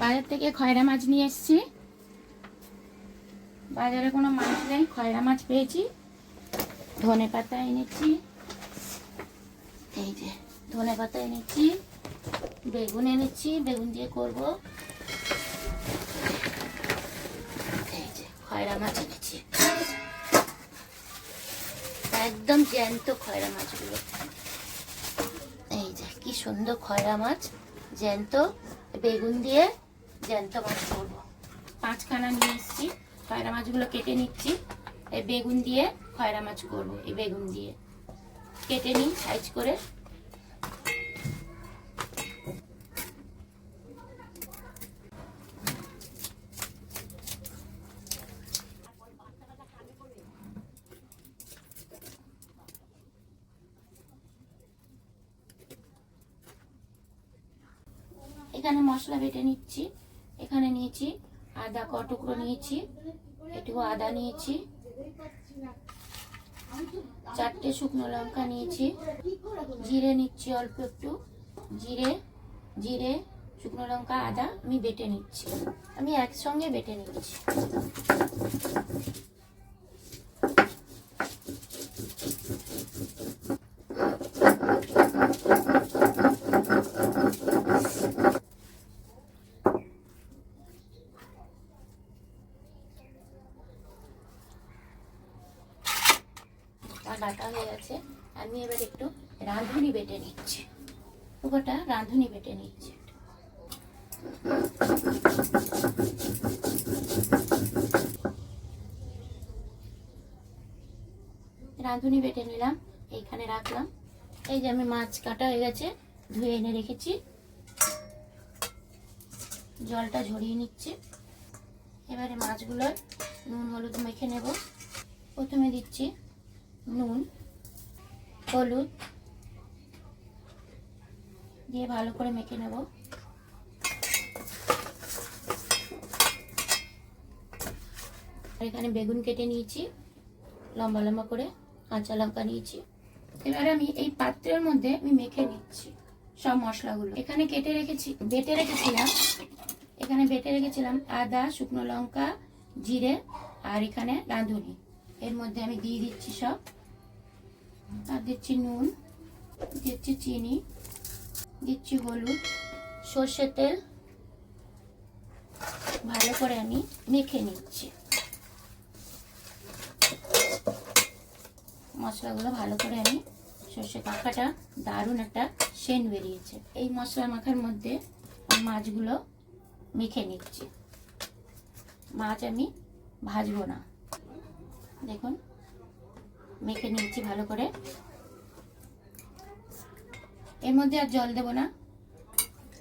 বাজার থেকে খয়রা মাছ নিয়ে এসেছি। বাজারে কোনো মাছ নেই, খয়রা মাছ পেয়েছি। ধনে পাতা এনেছি, এই যে ধনে পাতা এনেছি। বেগুন এনেছি, বেগুন দিয়ে করব। এই যে খয়রা মাছ এনেছি, একদম জ্যান্ত খয়রা মাছগুলো। এই যে কি সুন্দর খয়রা মাছ, জ্যান্ত। বেগুন দিয়ে জ্যান্ত মাছ করবো। 5খানা নিয়ে এসেছি। খয়রা মাছগুলো কেটে নিচ্ছি। এই বেগুন দিয়ে খয়রা মাছ করবো। এই বেগুন দিয়ে কেটে নিই সাইজ করে। এখানে মশলা বেটে নিচ্ছি। এখানে নিয়েছি আদা, টুকরো নিয়েছি, একটু আদা নিয়েছি, 4টে শুকনো লঙ্কা নিয়েছি, জিরে নিচ্ছি অল্প একটু, জিরে শুকনো লঙ্কা আদা আমি বেটে নিচ্ছি। আমি একসঙ্গে বেটে নিচ্ছি। বাটা হয়ে গেছে। আমি এবার একটু রাঁধুনি বেটে নিচ্ছি। পুরোটা রাঁধুনি বেটে নিচ্ছি। রাঁধুনি বেটে নিলাম, এইখানে রাখলাম। এই যে আমি মাছ কাটা হয়ে গেছে, ধুয়ে এনে রেখেছি। জলটা ঝরিয়ে নিচ্ছি। এবারে মাছগুলো নুন হলুদ মেখে নেব। প্রথমে দিচ্ছি নুন, হলুদ দিয়ে ভালো করে মেখে নেব। এখানে বেগুন কেটে নিয়েছি লম্বা লম্বা করে, কাঁচা লঙ্কা নিয়েছি। এবার আমি এই পাত্রের মধ্যে আমি মেখে নিচ্ছি সব মশলাগুলো। এখানে বেটে রেখেছিলাম আদা, শুকনো লঙ্কা, জিরে আর এখানে রাঁধুনি। এর মধ্যে আমি দিয়ে দিচ্ছি সব। আর দিচ্ছি নুন, দিচ্ছি চিনি, দিচ্ছি হলুদ, সর্ষের তেল। ভালো করে আমি মেখে নিচ্ছি। মশলাগুলো ভালো করে আমি, সর্ষে মাখাটা দারুণ একটা সেন্ট বেরিয়েছে। এই মশলা মাখার মধ্যে আমি মাছগুলো মেখে নিচ্ছি। মাছ আমি ভাজবো না, দেখুন মেখে নিচ্ছি ভালো করে। এর মধ্যে আর জল দেব না,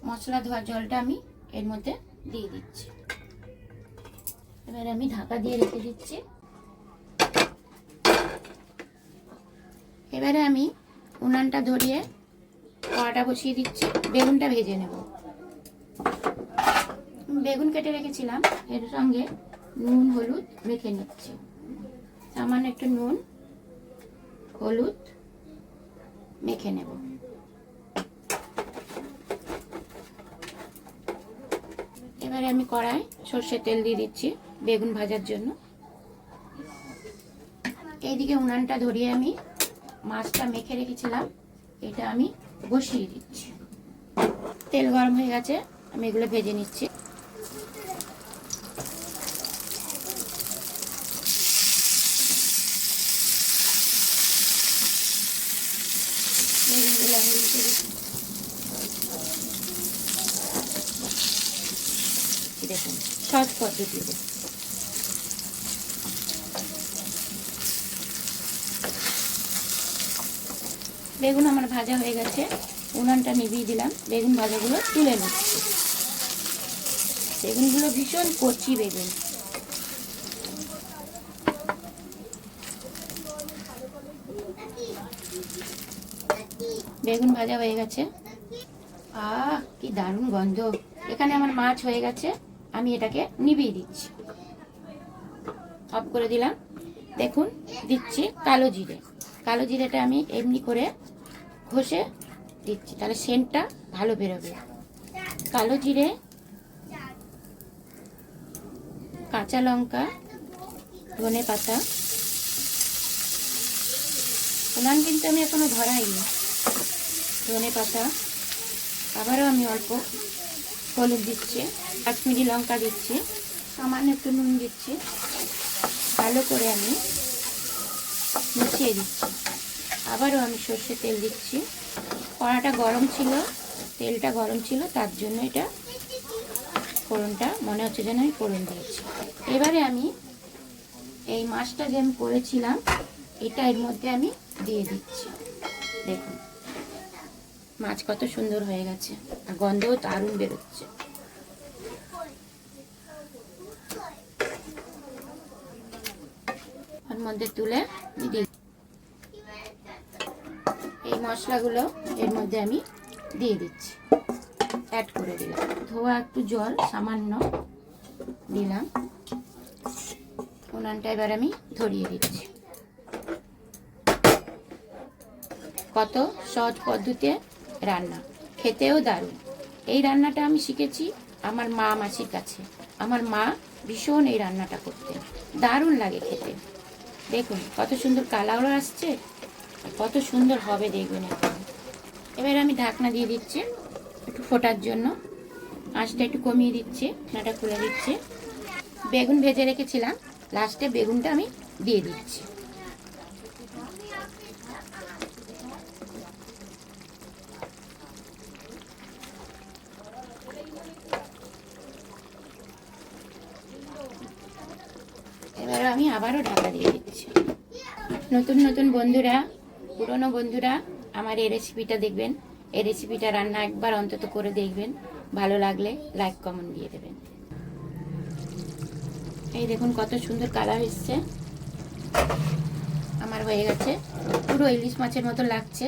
মশলা ধোয়ার জলটা আমি এর মধ্যে দিয়ে দিচ্ছি। এবার আমি ঢাকা দিয়ে রেখে দিচ্ছি। এবারে আমি উনানটা ধরিয়ে কড়াটা বসিয়ে দিচ্ছি। বেগুনটা ভেজে নেব। বেগুন কেটে রেখেছিলাম, এর সঙ্গে নুন হলুদ মেখে নিচ্ছি। সামান্য একটু নুন হলুদ মেখে নেব। এবারে আমি কড়াই সর্ষের তেল দিয়ে দিচ্ছি বেগুন ভাজার জন্য। এইদিকে উনানটা ধরিয়ে আমি মাছটা মেখে রেখেছিলাম, এটা আমি বসিয়ে দিচ্ছি। তেল গরম হয়ে গেছে, আমি এগুলো ভেজে নিচ্ছি। বেগুনগুলো আমি উল্টে দিচ্ছি। দেখুন সহজ পদ্ধতিতে। বেগুন আমার ভাজা হয়ে গেছে, উনানটা নিভিয়ে দিলাম। বেগুন ভাজাগুলো তুলে নিচ্ছি। বেগুনগুলো ভীষণ কচি বেগুন। বেগুন ভাজা হয়ে গেছে। কি দারুণ গন্ধ। এখানে আমার মাছ হয়ে গেছে, আমি এটাকে নিভিয়ে দিচ্ছি। অফ করে দিলাম। দেখুন দিচ্ছি কালো জিরে। কালো জিরেটা আমি এমনি করে ঘষে দিচ্ছি, তাহলে সেন্টটা ভালো বেরোবে। কালো জিরে কাঁচা লঙ্কা, ধনে পাতা, ফোড়ন কিন্তু আমি এখনো ধরাইনি। ধনে পাতা, আবারও আমি অল্প হলুদ দিচ্ছি, কাশ্মীরি লঙ্কা দিচ্ছি, সামান্য একটু নুন দিচ্ছি, ভালো করে আমি মিশিয়ে দিচ্ছি। আবারও আমি সর্ষের তেল দিচ্ছি। কড়াটা গরম ছিল, তেলটা গরম ছিল, তার জন্য এটা ফোড়নটা মনে হচ্ছে যেন আমি ফোড়ন দিয়েছি। এবারে আমি এই মাছটা যে আমি করেছিলাম এটা এর মধ্যে আমি দিয়ে দিচ্ছি। দেখুন মাছ কত সুন্দর হয়ে গেছে, আর গন্ধও দারুণ বেরোচ্ছে। ওর মধ্যে তুলে দিই। এই মশলাগুলো এর মধ্যে আমি দিয়ে দিচ্ছি, অ্যাড করে দিলাম। ধোয়া একটু জল সামান্য দিলাম। উনানটা এবার আমি ধরিয়ে দিচ্ছি। কত সহজ পদ্ধতিতে রান্না, খেতেও দারুণ। এই রান্নাটা আমি শিখেছি আমার মা মাসির কাছে। আমার মা ভীষণ এই রান্নাটা করতেন, দারুণ লাগে খেতে। দেখুন কত সুন্দর কালারও আসছে, কত সুন্দর হবে দেখবেন এখন। এবার আমি ঢাকনা দিয়ে দিচ্ছি একটু ফোটার জন্য। আঁচটা একটু কমিয়ে দিচ্ছি, ঢাকনাটা খুলে দিচ্ছি। বেগুন ভেজে রেখেছিলাম, লাস্টে বেগুনটা আমি দিয়ে দিচ্ছি। এবার আমি আবারও ঢাকা দিয়ে দিচ্ছি। নতুন নতুন বন্ধুরা, পুরনো বন্ধুরা আমার এই রেসিপিটা দেখবেন। এই রেসিপিটা রান্না একবার অন্তত করে দেখবেন, ভালো লাগলে লাইক কমেন্ট দিয়ে দেবেন। এই দেখুন কত সুন্দর কালার এসছে, আমার হয়ে গেছে। পুরো ইলিশ মাছের মতো লাগছে,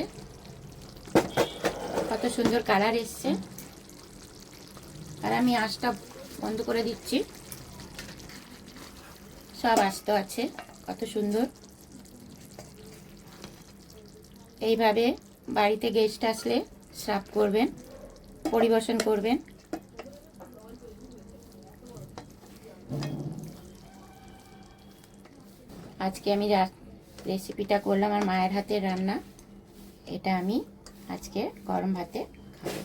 কত সুন্দর কালার এসছে। আর আমি আঁচটা বন্ধ করে দিচ্ছি, সব আস্ত আছে, কত সুন্দর। এইভাবে বাড়িতে গেস্ট আসলে সার্ভ করবেন, পরিবেশন করবেন। আজকে আমি রেসিপিটা করলাম আমার মায়ের হাতের রান্না, এটা আমি আজকে গরম ভাতে খাবো।